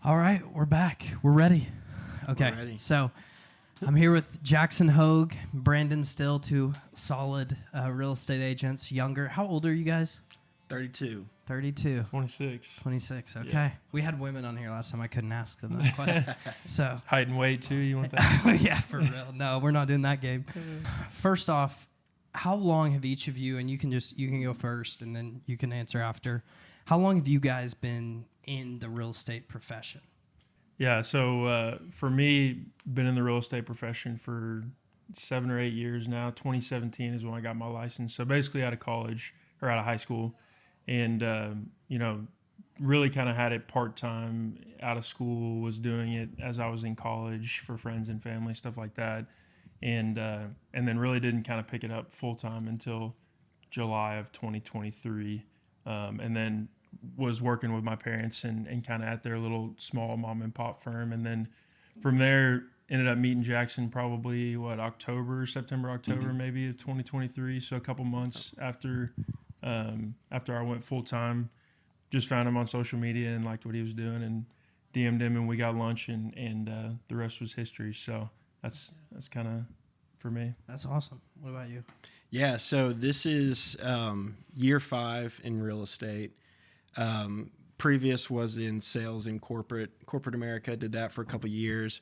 All right, we're back. We're ready. Okay, We're ready. So I'm here with Jackson Hoag, Brandon Still, two solid real estate agents, younger. How old are you guys? 32. 32. 26. 26, okay. Yeah. We had women on here last time. I couldn't ask them that question. So, Height and weight, too? You want that? yeah, for real. No, we're not doing that game. First off, how long have each of you, and you can go first and then you can answer after, how long have you guys been in the real estate profession? Yeah, so for me, been in the real estate profession for 7 or 8 years now. 2017 is when I got my license. So basically out of college or out of high school. And, really kind of had it part-time out of school, was doing it as I was in college for friends and family, stuff like that. And then really didn't kind of pick it up full-time until July of 2023. And then was working with my parents and kind of at their little small mom and pop firm. And then from there ended up meeting Jackson probably September, October maybe of 2023. So a couple months after I went full time, just found him on social media and liked what he was doing and DM'd him and we got lunch and the rest was history. So that's kind of for me. That's awesome. What about you? Yeah, so this is year 5 in real estate. Previous was in sales in corporate America. Did that for a couple years.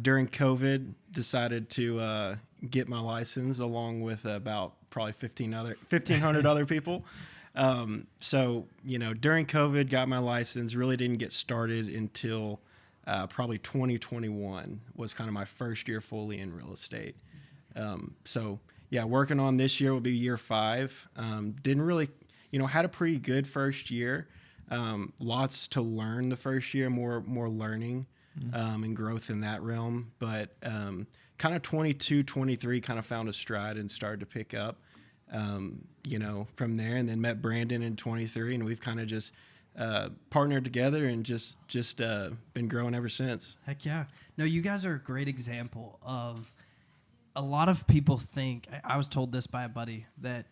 During COVID, decided to get my license along with about probably 1,500 other people. So during COVID, got my license. Really didn't get started until probably 2021 was kind of my first year fully in real estate. So yeah, working on this year will be year 5. Didn't really. Had a pretty good first year. Lots to learn the first year, more learning and growth in that realm. But kind of 22, 23 kind of found a stride and started to pick up, from there. And then met Brandon in 23, and we've kind of just partnered together and just been growing ever since. Heck yeah. No, you guys are a great example of a lot of people think, I was told this by a buddy, that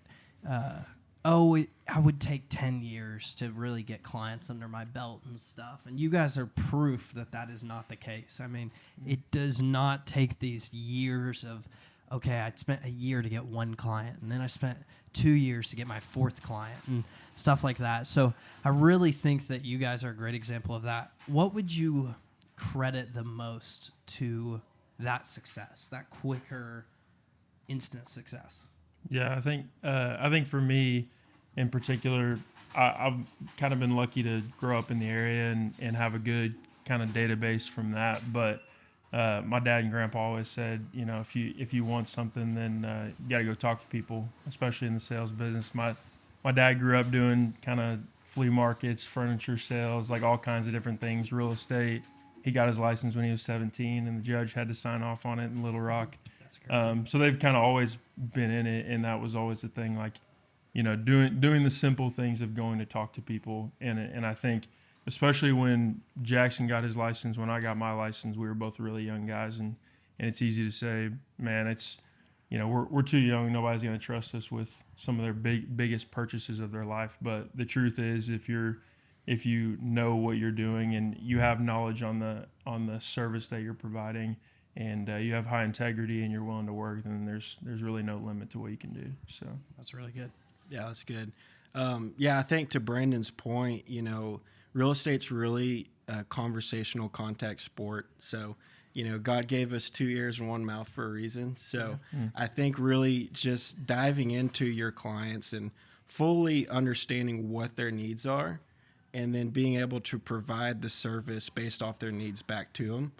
I would take 10 years to really get clients under my belt and stuff. And you guys are proof that that is not the case. I mean, it does not take these years of, okay, I spent a year to get one client, and then I spent 2 years to get my 4th client and stuff like that. So I really think that you guys are a great example of that. What would you credit the most to that success, that quicker, instant success? Yeah, I think for me in particular, I've kind of been lucky to grow up in the area and have a good kind of database from that. But my dad and grandpa always said, if you want something, then you got to go talk to people, especially in the sales business. My dad grew up doing kind of flea markets, furniture sales, like all kinds of different things, real estate. He got his license when he was 17, and the judge had to sign off on it in Little Rock. So they've kind of always been in it, and that was always the thing, like, doing the simple things of going to talk to people. And I think, especially when Jackson got his license, when I got my license, we were both really young guys, and it's easy to say, man, it's, we're too young. Nobody's going to trust us with some of their biggest purchases of their life. But the truth is, if you know what you're doing and you have knowledge on the service that you're providing, and you have high integrity and you're willing to work, then there's really no limit to what you can do. So that's really good. Yeah, that's good. I think to Brandon's point, real estate's really a conversational contact sport. So, God gave us 2 ears and 1 mouth for a reason. So I think really just diving into your clients and fully understanding what their needs are, and then being able to provide the service based off their needs back to them.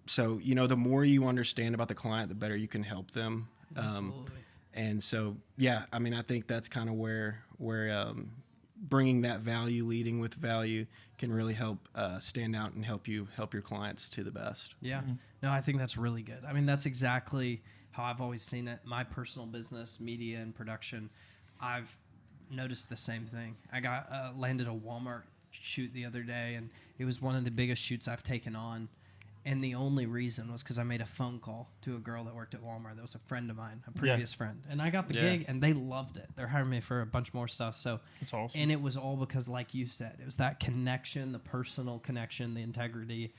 So, the more you understand about the client, the better you can help them. Absolutely. And so, I think that's kind of where bringing that value, leading with value, can really help stand out and help your clients to the best. Yeah. No, I think that's really good. I mean, that's exactly how I've always seen it. My personal business, media and production, I've noticed the same thing. I got landed a Walmart shoot the other day, and it was one of the biggest shoots I've taken on. And the only reason was because I made a phone call to a girl that worked at Walmart that was a friend of mine, a previous friend. And I got the gig, and they loved it. They're hiring me for a bunch more stuff. So That's awesome. And it was all because, like you said, it was that connection, the personal connection, the integrity,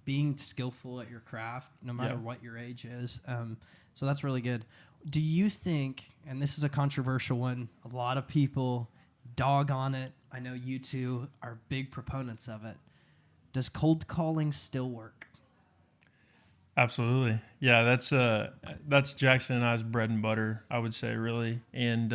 being skillful at your craft, no matter what your age is. So that's really good. Do you think, and this is a controversial one, a lot of people dog on it. I know you two are big proponents of it. Does cold calling still work? Absolutely. Yeah, that's Jackson and I's bread and butter, I would say, really. And,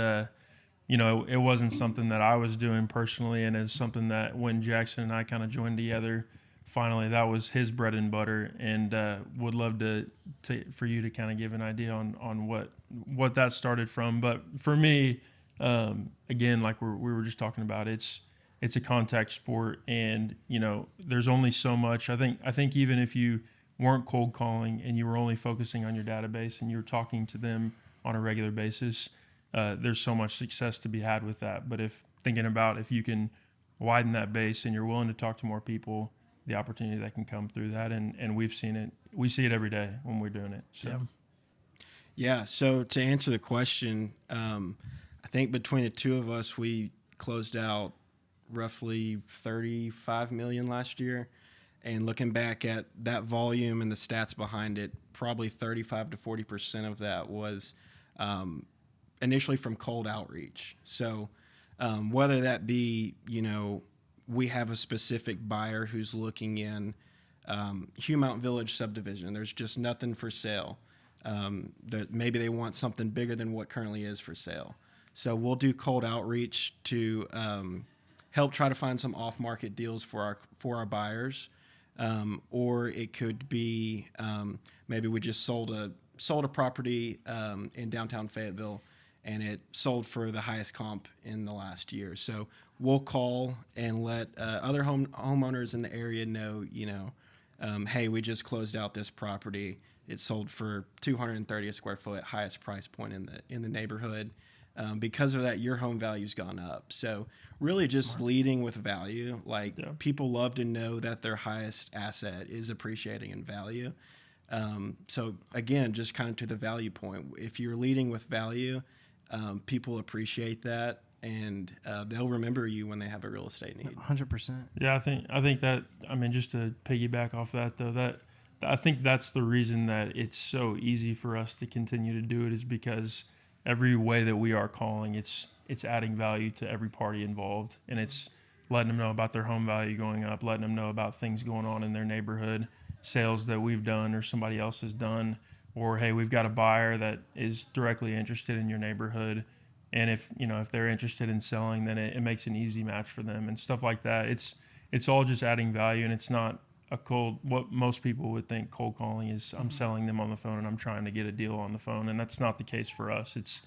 it wasn't something that I was doing personally, and it's something that when Jackson and I kind of joined together, finally, that was his bread and butter. And would love for you to kind of give an idea on what that started from. But for me, again, like we were just talking about, it's a contact sport, and there's only so much. I think even if you weren't cold calling and you were only focusing on your database and you were talking to them on a regular basis, there's so much success to be had with that. But if you can widen that base and you're willing to talk to more people, the opportunity that can come through that, and we see it every day when we're doing it. So yeah. So to answer the question, I think between the two of us, we closed out roughly 35 million last year. And looking back at that volume and the stats behind it, probably 35 to 40% of that was initially from cold outreach. So whether that be, we have a specific buyer who's looking in Huemount Village subdivision. There's just nothing for sale. That maybe they want something bigger than what currently is for sale. So we'll do cold outreach to help try to find some off-market deals for our buyers. Or it could be maybe we just sold a property in downtown Fayetteville, and it sold for the highest comp in the last year. So we'll call and let other homeowners in the area know, hey, we just closed out this property. It sold for $230 a square foot, highest price point in the neighborhood. Because of that, your home value's gone up. So really just leading with value. People love to know that their highest asset is appreciating in value. So again, just kind of to the value point, if you're leading with value, people appreciate that, and they'll remember you when they have a real estate need. 100%. Yeah, I think that, just to piggyback off that though, I think that's the reason that it's so easy for us to continue to do it, is because every way that we are calling, it's adding value to every party involved, and it's letting them know about their home value going up, letting them know about things going on in their neighborhood, sales that we've done or somebody else has done, or hey, we've got a buyer that is directly interested in your neighborhood, and if they're interested in selling, then it makes an easy match for them and stuff like that. It's all just adding value, and it's not what most people would think cold calling is. I'm selling them on the phone and I'm trying to get a deal on the phone, and that's not the case for us. It's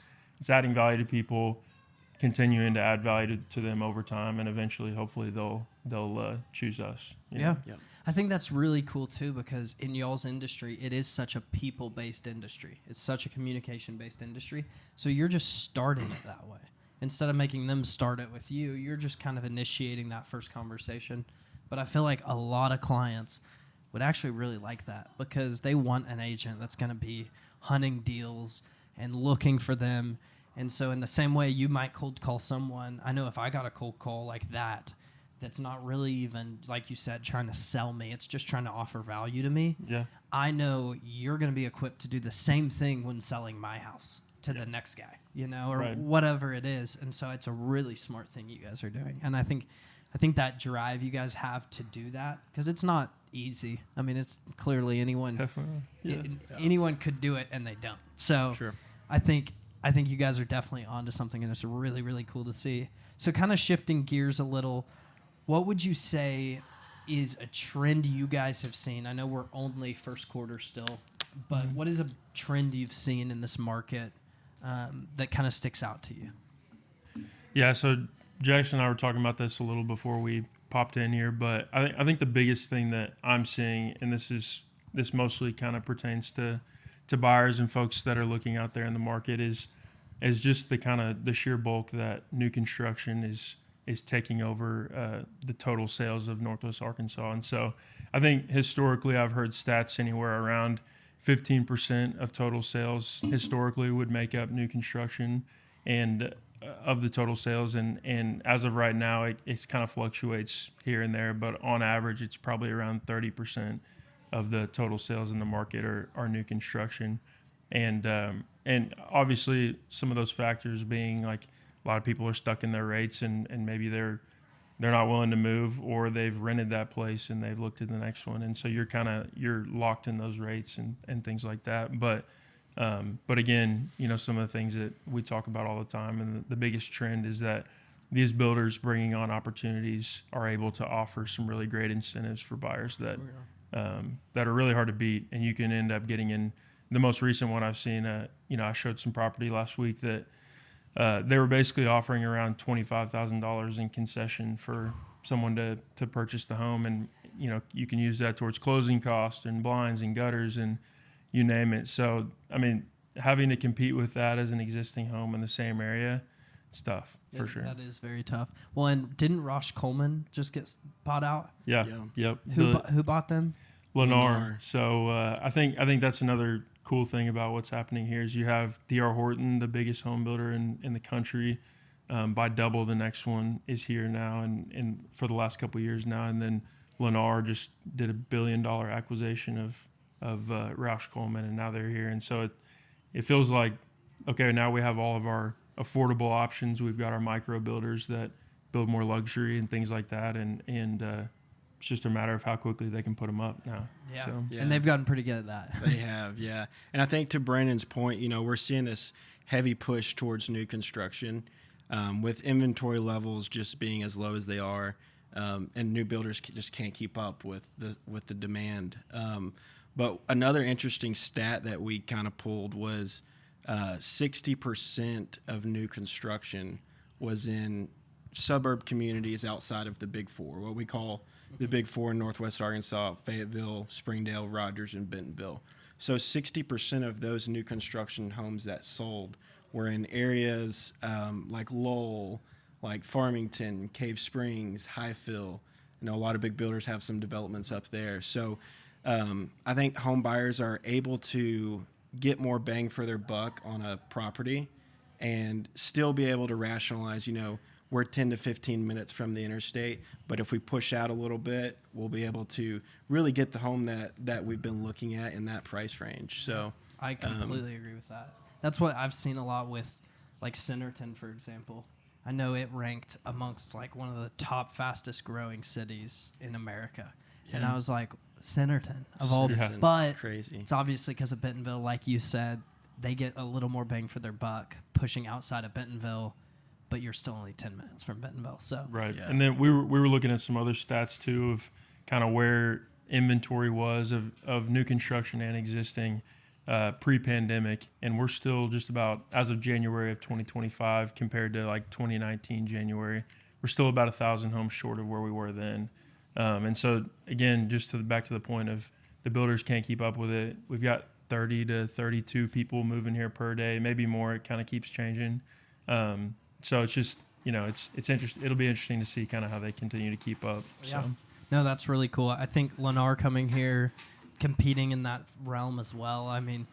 adding value to people, continuing to add value to them over time, and eventually, hopefully, they'll choose us. Yeah. I think that's really cool too, because in y'all's industry, it is such a people-based industry. It's such a communication-based industry. So you're just starting it that way. Instead of making them start it with you, you're just kind of initiating that first conversation. But I feel like a lot of clients would actually really like that, because they want an agent that's going to be hunting deals and looking for them. And so in the same way you might cold call someone, I know if I got a cold call like that, that's not really even, like you said, trying to sell me. It's just trying to offer value to me. Yeah. I know you're going to be equipped to do the same thing when selling my house to the next guy, or whatever it is. And so it's a really smart thing you guys are doing. And I think that drive you guys have to do that, because it's not easy. It's clearly anyone could do it, and they don't. So Sure. I think you guys are definitely onto something, and it's really, really cool to see. So kind of shifting gears a little, what would you say is a trend you guys have seen? I know we're only first quarter still, but what is a trend you've seen in this market that kind of sticks out to you? Yeah, so Jackson and I were talking about this a little before we popped in here, but I think the biggest thing that I'm seeing, and this mostly kind of pertains to buyers and folks that are looking out there in the market, is just the kind of the sheer bulk that new construction is taking over the total sales of Northwest Arkansas. And so I think historically I've heard stats anywhere around 15% of total sales historically would make up new construction and of the total sales. And as of right now, it kind of fluctuates here and there, but on average, it's probably around 30% of the total sales in the market are new construction. And obviously some of those factors being like a lot of people are stuck in their rates and maybe they're not willing to move, or they've rented that place and they've looked at the next one. And so you're locked in those rates and things like that. But again, some of the things that we talk about all the time, and the biggest trend is that these builders bringing on opportunities are able to offer some really great incentives for buyers that are really hard to beat. And you can end up getting in the most recent one I've seen. I showed some property last week that they were basically offering around $25,000 in concession for someone to purchase the home. And, you can use that towards closing costs and blinds and gutters and you name it. So, I mean, having to compete with that as an existing home in the same area, it's tough for sure. That is very tough. Well, and didn't Rosh Coleman just get bought out? Yeah. Yep. Who bought them? Lennar. So I think that's another cool thing about what's happening here is you have DR Horton, the biggest home builder in the country, by double the next one is here now and for the last couple of years now. And then Lennar just did $1 billion acquisition of Roush Coleman, and now they're here. And so it feels like, okay, now we have all of our affordable options. We've got our micro builders that build more luxury and things like that. And it's just a matter of how quickly they can put them up now. Yeah. So. And they've gotten pretty good at that. They have, yeah. And I think to Brandon's point, we're seeing this heavy push towards new construction with inventory levels just being as low as they are, and new builders just can't keep up with the demand. But another interesting stat that we kind of pulled was 60% of new construction was in suburb communities outside of the Big Four, what we call the Big Four in Northwest Arkansas: Fayetteville, Springdale, Rogers, and Bentonville. So 60% of those new construction homes that sold were in areas like Lowell, like Farmington, Cave Springs, Highfill. A lot of big builders have some developments up there. So I think home buyers are able to get more bang for their buck on a property and still be able to rationalize, we're 10 to 15 minutes from the interstate, but if we push out a little bit, we'll be able to really get the home that we've been looking at in that price range. So I completely agree with that. That's what I've seen a lot with, like, Centerton, for example. I know it ranked amongst, like, one of the top fastest growing cities in America. Yeah. And I was like, Centerton of all, but crazy. It's obviously because of Bentonville, like you said, they get a little more bang for their buck pushing outside of Bentonville, but you're still only 10 minutes from Bentonville. So right. Yeah. And then we were looking at some other stats too of kind of where inventory was of new construction and existing pre-pandemic, and we're still just about, as of January of 2025 compared to like 2019 January, we're still about 1,000 homes short of where we were then. And so again, just back to the point of the builders can't keep up with it. We've got 30 to 32 people moving here per day, maybe more. It kind of keeps changing. So it's just, it's interesting. It'll be interesting to see kind of how they continue to keep up. Yeah. So. No, that's really cool. I think Lennar coming here, competing in that realm as well. I mean,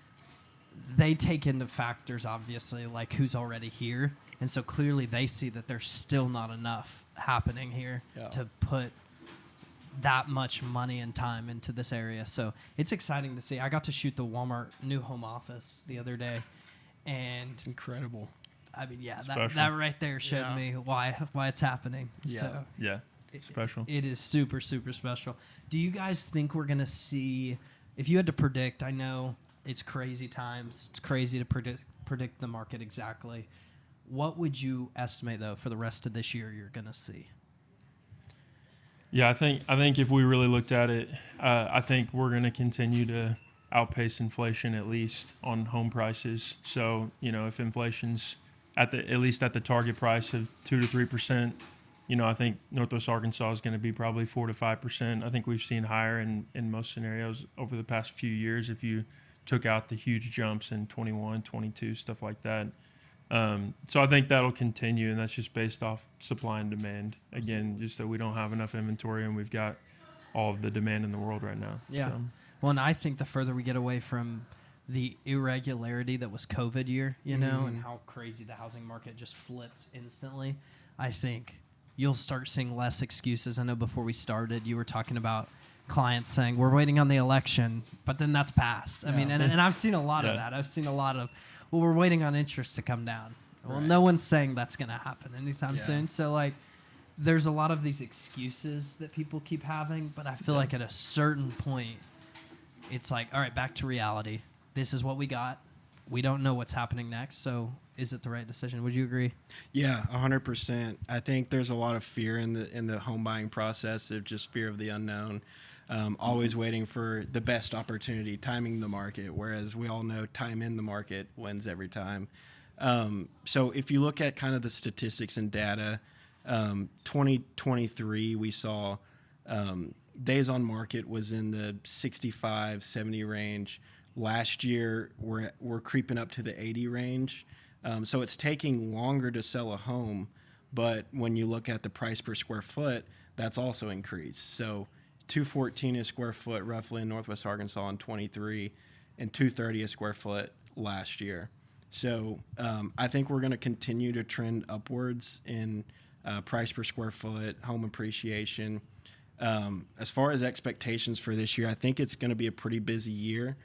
they take into factors, obviously, like who's already here. And so clearly they see that there's still not enough happening here to put that much money and time into this area. So it's exciting to see. I got to shoot the Walmart new home office the other day, and incredible. I mean, that right there showed me why it's happening. Yeah. So It's special. It is super, super special. Do you guys think we're going to see, if you had to predict, I know it's crazy times, it's crazy to predict the market exactly. What would you estimate, though, for the rest of this year you're going to see? Yeah, I think if we really looked at it, I think we're going to continue to outpace inflation, at least on home prices. So, if inflation's at least at the target price of 2 to 3%, I think Northwest Arkansas is going to be probably 4 to 5%. I think we've seen higher in most scenarios over the past few years if you took out the huge jumps in 21, 22, stuff like that. So I think that'll continue, and that's just based off supply and demand. Again, just that we don't have enough inventory, and we've got all of the demand in the world right now. Yeah. So. Well, and I think the further we get away from the irregularity that was COVID year, you know, and how crazy the housing market just flipped instantly, I think you'll start seeing less excuses. I know before we started, you were talking about clients saying, we're waiting on the election, but then that's passed. I mean, and I've seen a lot of that. I've seen a lot of, well, we're waiting on interest to come down. Well, no one's saying that's going to happen anytime soon. So, like, there's a lot of these excuses that people keep having, but I feel like at a certain point, it's like, all right, back to reality. This is what we got. We don't know what's happening next. So is it the right decision? Would you agree? Yeah, 100%. I think there's a lot of fear in the home buying process, of just fear of the unknown, always waiting for the best opportunity, timing the market, whereas we all know time in the market wins every time. So if you look at kind of the statistics and data, 2023, we saw days on market was in the 65, 70 range. Last year, we're creeping up to the 80 range. So it's taking longer to sell a home, but when you look at the price per square foot, that's also increased. So $214 a square foot roughly in Northwest Arkansas in 23, and $230 a square foot last year. So I think we're going to continue to trend upwards in price per square foot, home appreciation. As far as expectations for this year, I think it's going to be a pretty busy year.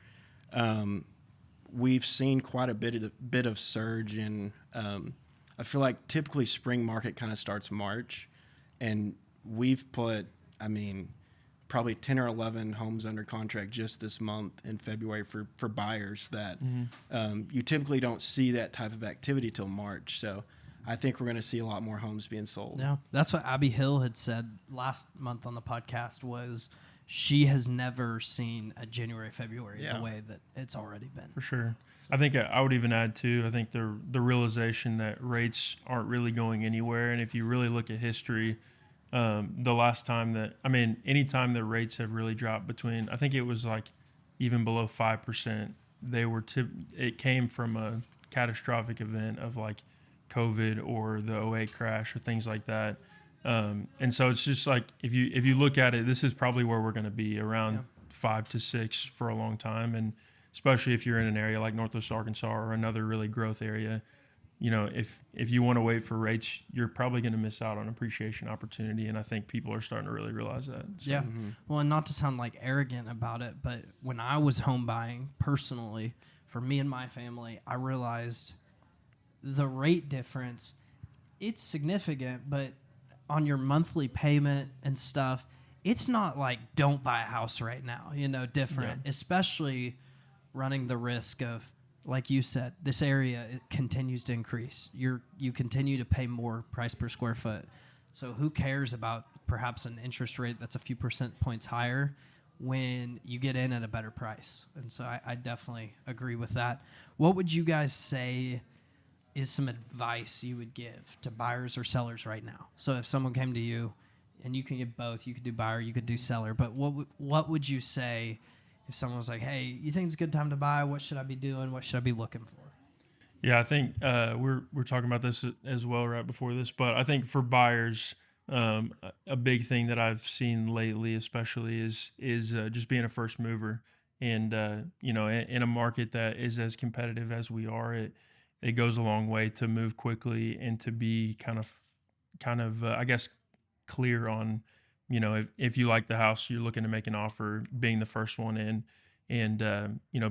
We've seen quite a bit of surge in, I feel like typically spring market kind of starts March, and we've put, probably 10 or 11 homes under contract just this month in February for buyers that you typically don't see that type of activity till March. So I think we're going to see a lot more homes being sold. Yeah, that's what Abby Hill had said last month on the podcast, was she has never seen a January, February the way that it's already been. For sure. I think I would even add, too, I think the realization that rates aren't really going anywhere. And if you really look at history, the last time that, any time that rates have really dropped between, I think it was like even below 5%, it came from a catastrophic event of like COVID or the '08 crash or things like that. And so it's just like, if you look at it, this is probably where we're going to be, around 5 to 6 for a long time. And especially if you're in an area like Northwest Arkansas or another really growth area, you know, if you want to wait for rates, you're probably going to miss out on appreciation opportunity. And I think people are starting to really realize that. So. Yeah. Well, and not to sound like arrogant about it, but when I was home buying personally, for me and my family, I realized the rate difference, it's significant, but on your monthly payment and stuff, it's not like don't buy a house right now, different, especially running the risk of, like you said, this area, it continues to increase. You continue to pay more price per square foot. So who cares about perhaps an interest rate that's a few percent points higher when you get in at a better price? And so I definitely agree with that. What would you guys say is some advice you would give to buyers or sellers right now? So if someone came to you, and you can give both, you could do buyer, you could do seller, but what would you say if someone was like, hey, you think it's a good time to buy? What should I be doing? What should I be looking for? Yeah, I think we're talking about this as well right before this, but I think for buyers, a big thing that I've seen lately, especially, is just being a first mover, and in a market that is as competitive as we are, it goes a long way to move quickly and to be kind of I guess clear on, if you like the house, you're looking to make an offer, being the first one in, and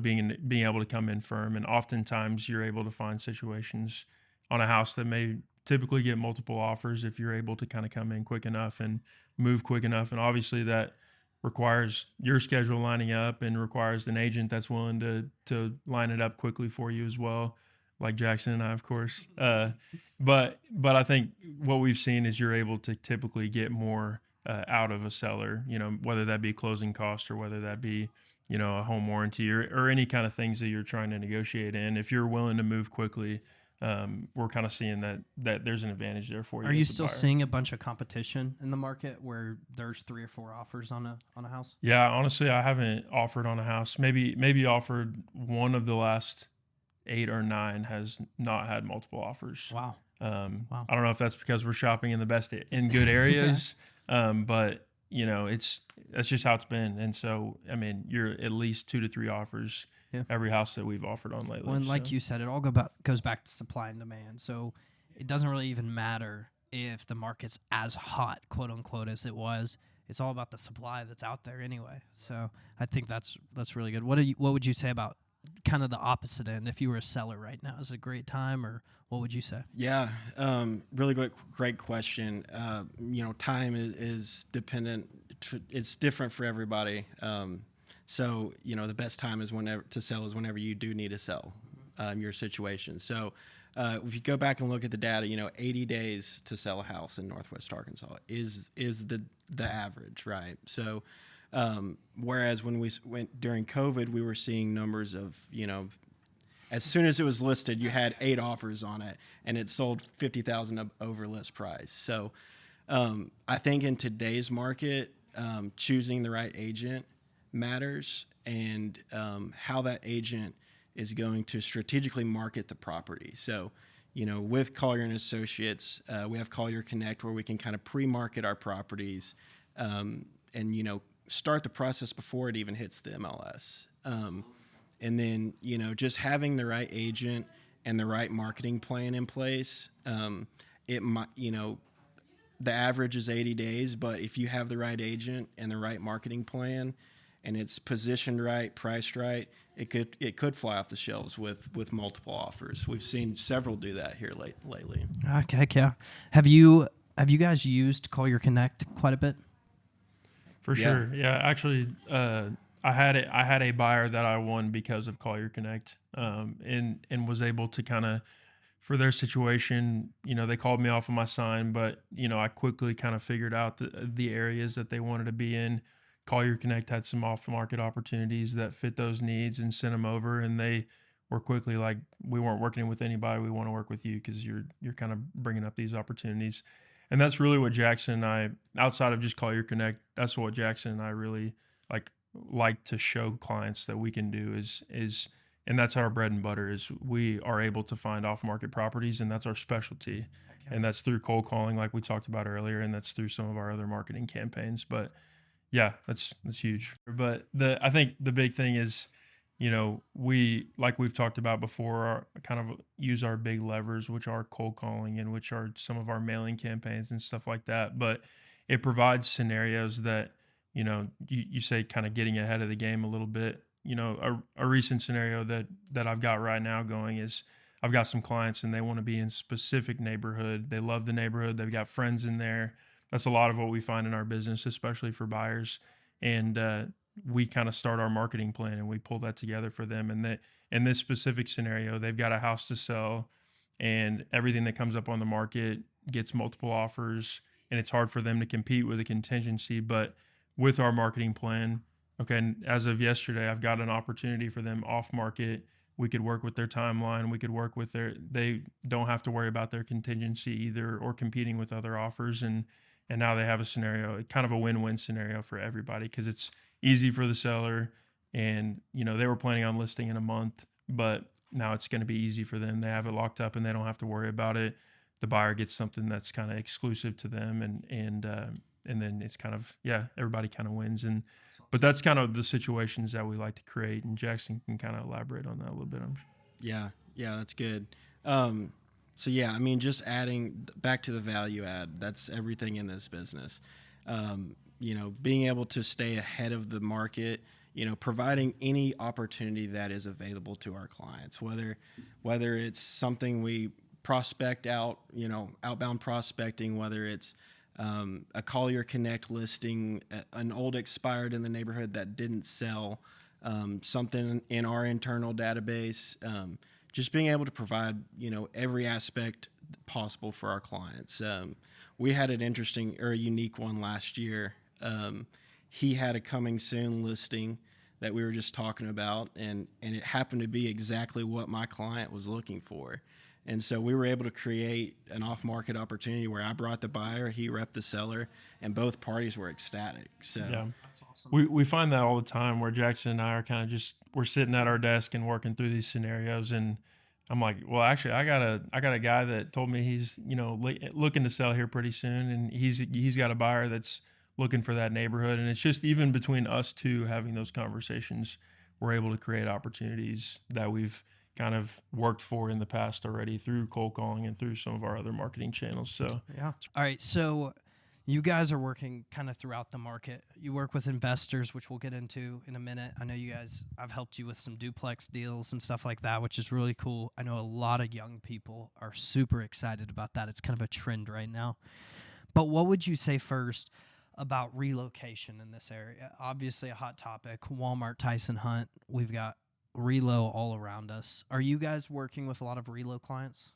being able to come in firm. And oftentimes you're able to find situations on a house that may typically get multiple offers if you're able to kind of come in quick enough and move quick enough. And obviously that requires your schedule lining up and requires an agent that's willing to line it up quickly for you as well, like Jackson and I, of course. But I think what we've seen is you're able to typically get more out of a seller, whether that be closing costs or whether that be, a home warranty or any kind of things that you're trying to negotiate in. If you're willing to move quickly, we're kind of seeing that there's an advantage there for you. Are you still seeing a bunch of competition in the market where there's 3 or 4 offers on a house? Yeah, honestly, I haven't offered on a house. Maybe offered one of the last 8 or 9 has not had multiple offers. Wow. I don't know if that's because we're shopping in in good areas, but that's just how it's been. And so, I mean, you're at least 2 to 3 offers every house that we've offered on lately. Well, and like you said, it all goes back to supply and demand. So it doesn't really even matter if the market's as hot, quote unquote, as it was. It's all about the supply that's out there anyway. So I think that's really good. What would you say about kind of the opposite end? If you were a seller right now, is it a great time, or what would you say? Yeah, really great question. Time is dependent. It's different for everybody. So the best time is whenever you do need to sell your situation. So if you go back and look at the data, 80 days to sell a house in Northwest Arkansas is the average, right? So whereas when we went during COVID, we were seeing numbers of, as soon as it was listed, you had 8 offers on it, and it sold 50,000 over list price. So I think in today's market, choosing the right agent matters, and how that agent is going to strategically market the property. So, with Collier and Associates, we have Collier Connect, where we can kind of pre-market our properties, and start the process before it even hits the MLS. And then, just having the right agent and the right marketing plan in place, it might, the average is 80 days, but if you have the right agent and the right marketing plan, and it's positioned right, priced right, it could fly off the shelves with multiple offers. We've seen several do that here lately. Okay, yeah. Have you guys used Collier Connect quite a bit? For sure. Yeah, actually, I had a buyer that I won because of Collier Connect, and was able to kind of, for their situation, they called me off of my sign, but I quickly kind of figured out the areas that they wanted to be in. Collier Connect had some off-market opportunities that fit those needs, and sent them over, and they were quickly like, we weren't working with anybody. We want to work with you because you're kind of bringing up these opportunities. And that's really what Jackson and I, outside of just Collier Connect, that's what Jackson and I really like to show clients that we can do is, and that's our bread and butter, is we are able to find off-market properties, and that's our specialty. Okay. And that's through cold calling, like we talked about earlier, and that's through some of our other marketing campaigns. But yeah, that's huge. But I think the big thing is, we, like we've talked about before, kind of use our big levers, which are cold calling and which are some of our mailing campaigns and stuff like that. But it provides scenarios that, you say kind of getting ahead of the game a little bit. A recent scenario that I've got right now going is, I've got some clients and they want to be in specific neighborhood. They love the neighborhood. They've got friends in there. That's a lot of what we find in our business, especially for buyers. And we kind of start our marketing plan and we pull that together for them. And that in this specific scenario, they've got a house to sell, and everything that comes up on the market gets multiple offers, and it's hard for them to compete with a contingency. But with our marketing plan, okay, and as of yesterday, I've got an opportunity for them off market. We could work with their timeline. We could work with they don't have to worry about their contingency either, or competing with other offers. And now they have a scenario, kind of a win-win scenario for everybody, because it's easy for the seller, and they were planning on listing in a month, but now it's going to be easy for them. They have it locked up and they don't have to worry about it. The buyer gets something that's kind of exclusive to them, and then it's kind of, everybody kind of wins. But that's kind of the situations that we like to create, and Jackson can kind of elaborate on that a little bit. Yeah, that's good. So just adding back to the value add, that's everything in this business. Being able to stay ahead of the market, providing any opportunity that is available to our clients, whether it's something we prospect out, outbound prospecting, whether it's a Collier Connect listing, an old expired in the neighborhood that didn't sell, something in our internal database, just being able to provide, every aspect possible for our clients. We had an interesting or a unique one last year. He had a coming soon listing that we were just talking about, and it happened to be exactly what my client was looking for. And so we were able to create an off-market opportunity where I brought the buyer, he repped the seller, and both parties were ecstatic. So, we find that all the time where Jackson and I are kind of just we're sitting at our desk and working through these scenarios, and I'm like, well, actually, I got a guy that told me he's looking to sell here pretty soon, and he's got a buyer that's looking for that neighborhood, and it's just even between us two having those conversations, we're able to create opportunities that we've kind of worked for in the past already through cold calling and through some of our other marketing channels. So yeah. All right, so you guys are working kind of throughout the market. You work with investors, which we'll get into in a minute. I know you guys, I've helped you with some duplex deals and stuff like that, which is really cool. I know a lot of young people are super excited about that. It's kind of a trend right now. But what would you say first about relocation in this area? Obviously a hot topic. Walmart, Tyson Hunt, we've got relo all around us. Are you guys working with a lot of relo clients?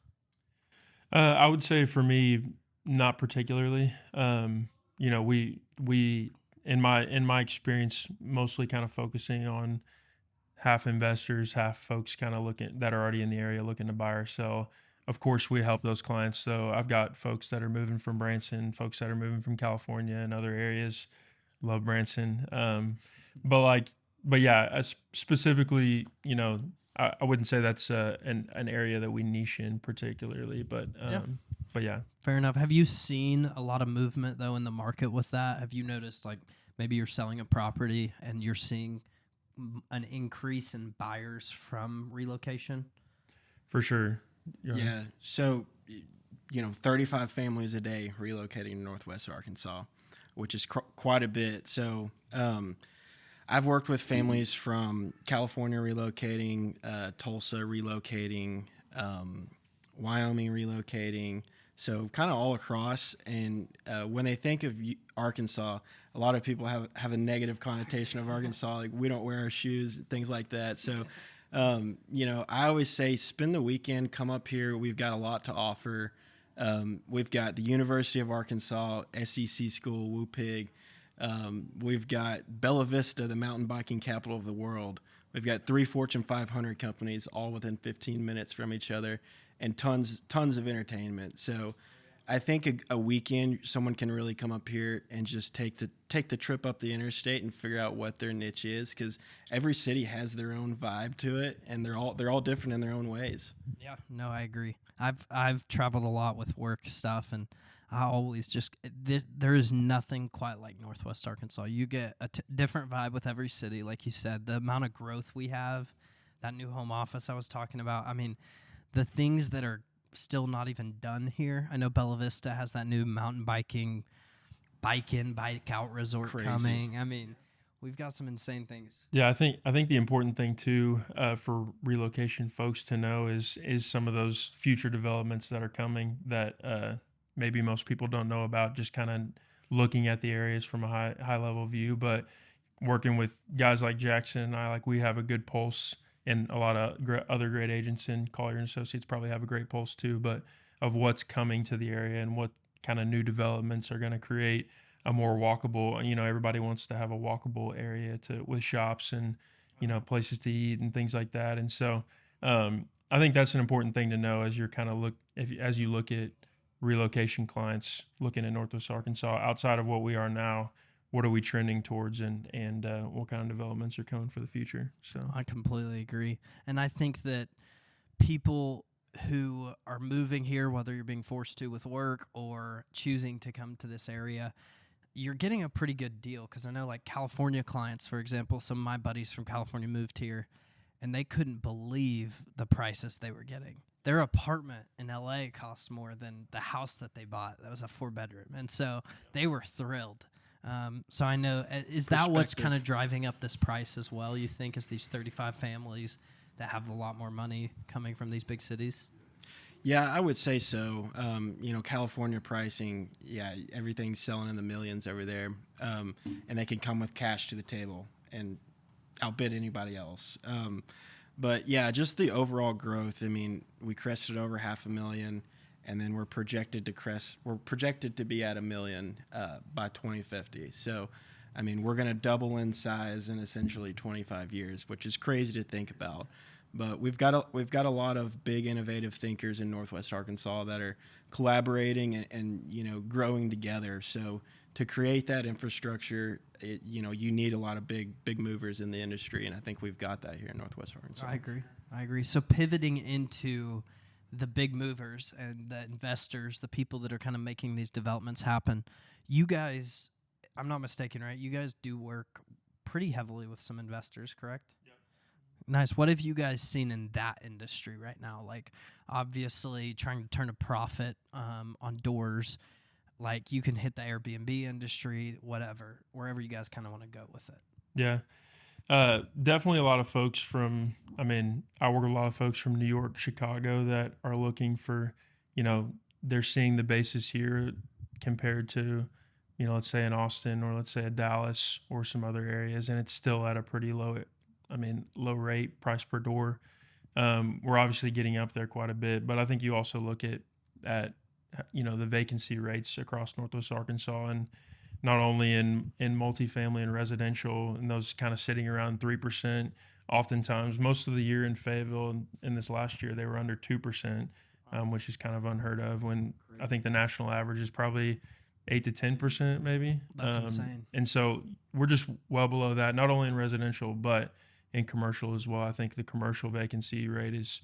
I would say for me, not particularly. We in my experience, mostly kind of focusing on half investors, half folks kind of looking that are already in the area looking to buy or sell. Of course, we help those clients. So I've got folks that are moving from Branson, folks that are moving from California and other areas. Love Branson, but yeah, specifically, I wouldn't say that's an area that we niche in particularly, but yeah. Fair enough. Have you seen a lot of movement though in the market with that? Have you noticed like maybe you're selling a property and you're seeing an increase in buyers from relocation? For sure. Yeah. So, 35 families a day relocating to Northwest Arkansas, which is quite a bit. So, I've worked with families from California relocating, Tulsa relocating, Wyoming relocating, so kind of all across. And when they think of Arkansas, a lot of people have a negative connotation of Arkansas, like we don't wear our shoes, things like that. So, I always say spend the weekend, come up here. We've got a lot to offer. We've got the University of Arkansas, SEC school, WUPIG. We've got Bella Vista, the mountain biking capital of the world. We've got 3 Fortune 500 companies all within 15 minutes from each other, and tons of entertainment. So I think a weekend someone can really come up here and just take the trip up the interstate and figure out what their niche is, because every city has their own vibe to it, and they're all different in their own ways. Yeah, no, I agree. I've traveled a lot with work stuff, and I always just there is nothing quite like Northwest Arkansas. You get a different vibe with every city, like you said. The amount of growth we have, that new home office I was talking about. I mean, the things that are still not even done here. I know Bella Vista has that new mountain biking, bike in, bike out resort coming. I mean, we've got some insane things. Yeah, I think the important thing too for relocation folks to know is some of those future developments that are coming that maybe most people don't know about, just kind of looking at the areas from a high level view. But working with guys like Jackson and I, like we have a good pulse, and a lot of other great agents in Collier and Associates probably have a great pulse too, but of what's coming to the area and what kind of new developments are going to create a more walkable, everybody wants to have a walkable area with shops and, places to eat and things like that. And so I think that's an important thing to know as you're kind of as you look at relocation clients looking at Northwest Arkansas outside of what we are now. What are we trending towards, and what kind of developments are coming for the future? So I completely agree. And I think that people who are moving here, whether you're being forced to with work or choosing to come to this area, you're getting a pretty good deal, because I know like California clients, for example, some of my buddies from California moved here, and they couldn't believe the prices they were getting. Their apartment in LA cost more than the house that they bought. That was a 4-bedroom. And so they were thrilled. So I know, is that what's kind of driving up this price as well, you think, is these 35 families that have a lot more money coming from these big cities? Yeah, I would say so. California pricing, everything's selling in the millions over there, and they can come with cash to the table and outbid anybody else. But yeah, just the overall growth. I mean, we crested over 500,000. And then we're projected to be at 1 million by 2050. So, I mean, we're going to double in size in essentially 25 years, which is crazy to think about. But we've got a lot of big innovative thinkers in Northwest Arkansas that are collaborating and you know, growing together. So to create that infrastructure, you know, you need a lot of big movers in the industry, and I think we've got that here in Northwest Arkansas. I agree. So pivoting into the big movers and the investors, the people that are kind of making these developments happen, you guys, I'm not mistaken, right? You guys do work pretty heavily with some investors, correct? Yep. Nice. What have you guys seen in that industry right now? Like, obviously, trying to turn a profit on doors. Like, you can hit the Airbnb industry, whatever, wherever you guys kind of want to go with it. Yeah. Definitely a lot of folks from, I work with a lot of folks from New York, Chicago that are looking for, you know, they're seeing the basis here compared to, you know, let's say in Austin or let's say a Dallas or some other areas, and it's still at a pretty low rate, price per door. We're obviously getting up there quite a bit, but I think you also look at you know, the vacancy rates across Northwest Arkansas, and not only in multifamily and residential, and those kind of sitting around 3%. Oftentimes, most of the year in Fayetteville, in this last year, they were under 2%, which is kind of unheard of. When I think the national average is probably 8 to 10%, maybe. That's insane. And so we're just well below that, not only in residential but in commercial as well. I think the commercial vacancy rate is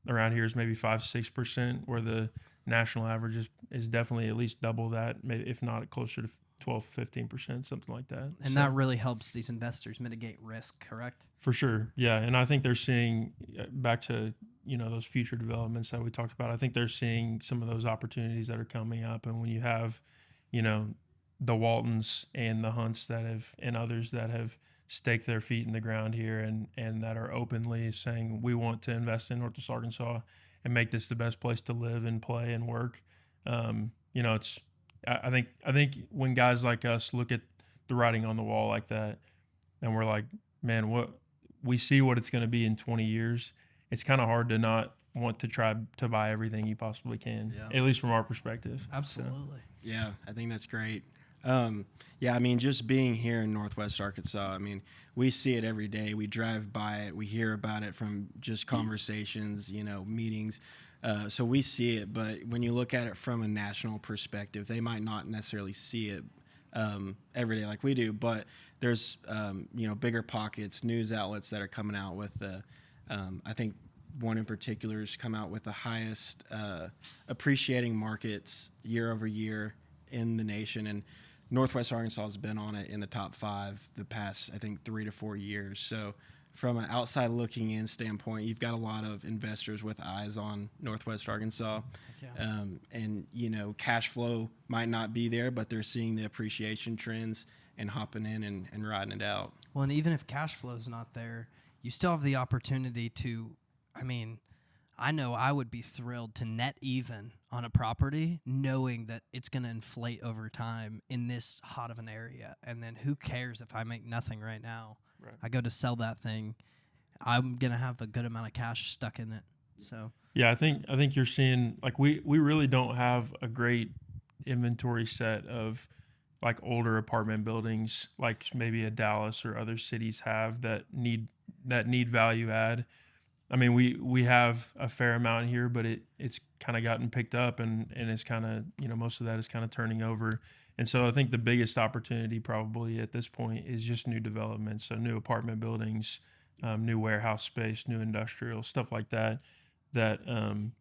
around here is maybe 5-6%, where the national average is definitely at least double that, maybe if not closer to 12-15%, something like that. And that really helps these investors mitigate risk, correct? For sure, yeah. And I think they're seeing, back to, you know, those future developments that we talked about, I think they're seeing some of those opportunities that are coming up. And when you have, you know, the Waltons and the Hunts and others that have staked their feet in the ground here and that are openly saying, we want to invest in Northwest Arkansas and make this the best place to live and play and work. You know, I think when guys like us look at the writing on the wall like that, and we're like, man, what we see what it's going to be in 20 years, it's kind of hard to not want to try to buy everything you possibly can, at least from our perspective. Absolutely. Yeah, I think that's great. Yeah, I mean, just being here in Northwest Arkansas, I mean, we see it every day. We drive by it. We hear about it from just conversations, you know, meetings. So we see it. But when you look at it from a national perspective, they might not necessarily see it every day like we do. But there's, you know, bigger pockets, news outlets that are coming out with the, I think one in particular has come out with the highest appreciating markets year over year in the nation. And Northwest Arkansas has been on it in the top 5 the past, I think, 3 to 4 years. So from an outside looking in standpoint, you've got a lot of investors with eyes on Northwest Arkansas. Yeah. And, you know, cash flow might not be there, but they're seeing the appreciation trends and hopping in and riding it out. Well, and even if cash flow is not there, you still have the opportunity to, I mean, I know I would be thrilled to net even on a property knowing that it's going to inflate over time in this hot of an area. And then who cares if I make nothing right now? Right. I go to sell that thing, I'm going to have a good amount of cash stuck in it. So yeah, I think you're seeing, like, we really don't have a great inventory set of like older apartment buildings like maybe a Dallas or other cities have that need value add. I mean, we have a fair amount here, but it's kind of gotten picked up and it's kind of, you know, most of that is kind of turning over. And so I think the biggest opportunity probably at this point is just new developments. So new apartment buildings, new warehouse space, new industrial, stuff like that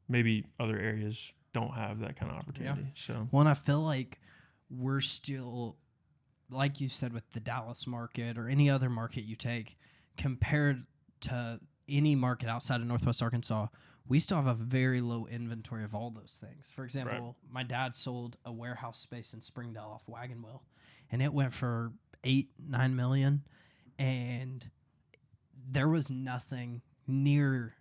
maybe other areas don't have that kind of opportunity. Yeah. So, well, and I feel like we're still, like you said, with the Dallas market or any other market you take, compared to any market outside of Northwest Arkansas, we still have a very low inventory of all those things. For example, My dad sold a warehouse space in Springdale off Wagon Wheel, and it went for $8-9 million, and there was nothing near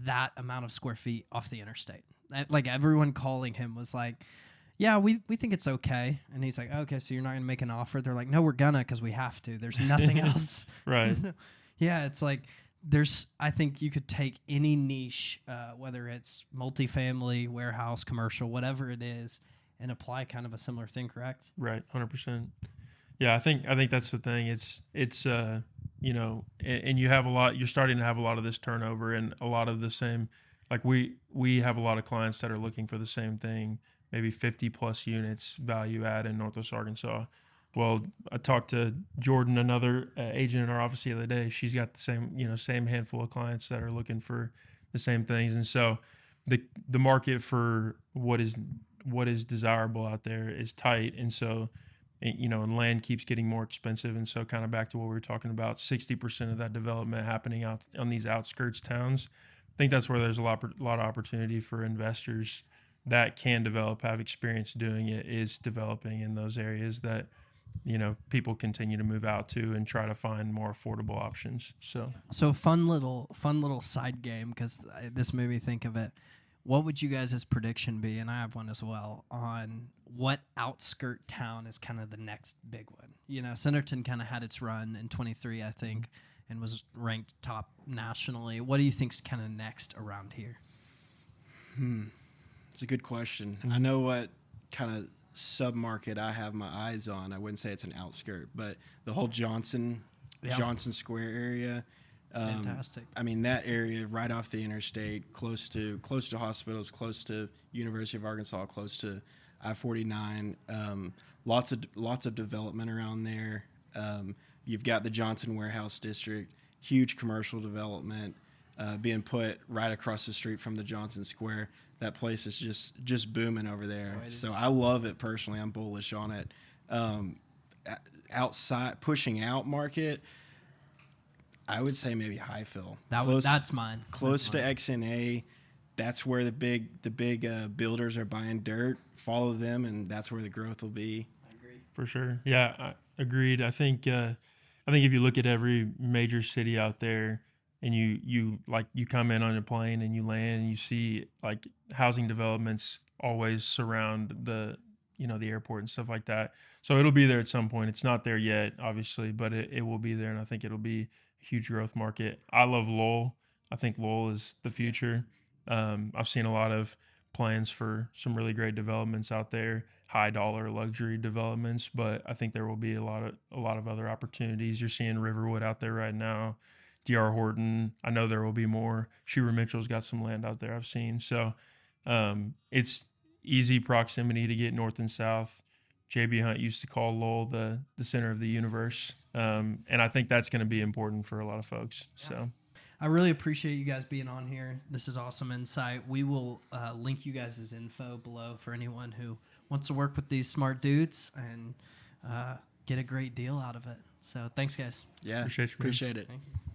that amount of square feet off the interstate. Like, everyone calling him was like, yeah, we think it's okay. And he's like, okay, so you're not going to make an offer? They're like, no, we're gonna, because we have to. There's nothing else. Right. Yeah, it's like, I think you could take any niche, whether it's multifamily, warehouse, commercial, whatever it is, and apply kind of a similar thing, correct? Right, 100%. Yeah, I think that's the thing. It's and you have a lot, you're starting to have a lot of this turnover and a lot of the same, like we have a lot of clients that are looking for the same thing, maybe 50 plus units value add in Northwest Arkansas. Well, I talked to Jordan, another agent in our office the other day. She's got the same handful of clients that are looking for the same things. And so the market for what is desirable out there is tight. And so, and land keeps getting more expensive. And so kind of back to what we were talking about, 60% of that development happening out on these outskirts towns. I think that's where there's a lot of opportunity for investors that can develop, have experience doing it, is developing in those areas that, people continue to move out to and try to find more affordable options. So fun little side game, because this made me think of it. What would you guys' prediction be, and I have one as well, on what outskirt town is kind of the next big one? Centerton kind of had its run in 23, I think, and was ranked top nationally. What do you think's kind of next around here? It's a good question. I know what kind of sub-market I have my eyes on. I wouldn't say it's an outskirt, but the whole Johnson Square area. Fantastic. I mean, that area right off the interstate, close to hospitals, close to University of Arkansas, close to I-49. Lots of development around there. You've got the Johnson Warehouse District, huge commercial development being put right across the street from the Johnson Square. That place is just booming over there. So I love it personally. I'm bullish on it. Outside, pushing out market, I would say maybe Highfill. That's mine. Close to XNA. That's where the big builders are buying dirt. Follow them, and that's where the growth will be. I agree. For sure. Yeah, agreed. I think if you look at every major city out there, and you come in on a plane and you land and you see like housing developments always surround the airport and stuff like that. So it'll be there at some point. It's not there yet, obviously, but it will be there, and I think it'll be a huge growth market. I love Lowell. I think Lowell is the future. I've seen a lot of plans for some really great developments out there, high dollar luxury developments, but I think there will be a lot of other opportunities. You're seeing Riverwood out there right now. DR Horton, I know there will be more. Shearer Mitchell's got some land out there I've seen. So it's easy proximity to get north and south. J.B. Hunt used to call Lowell the center of the universe. And I think that's going to be important for a lot of folks. Yeah. So I really appreciate you guys being on here. This is awesome insight. We will link you guys' info below for anyone who wants to work with these smart dudes and get a great deal out of it. So thanks, guys. Yeah, appreciate it. Thank you.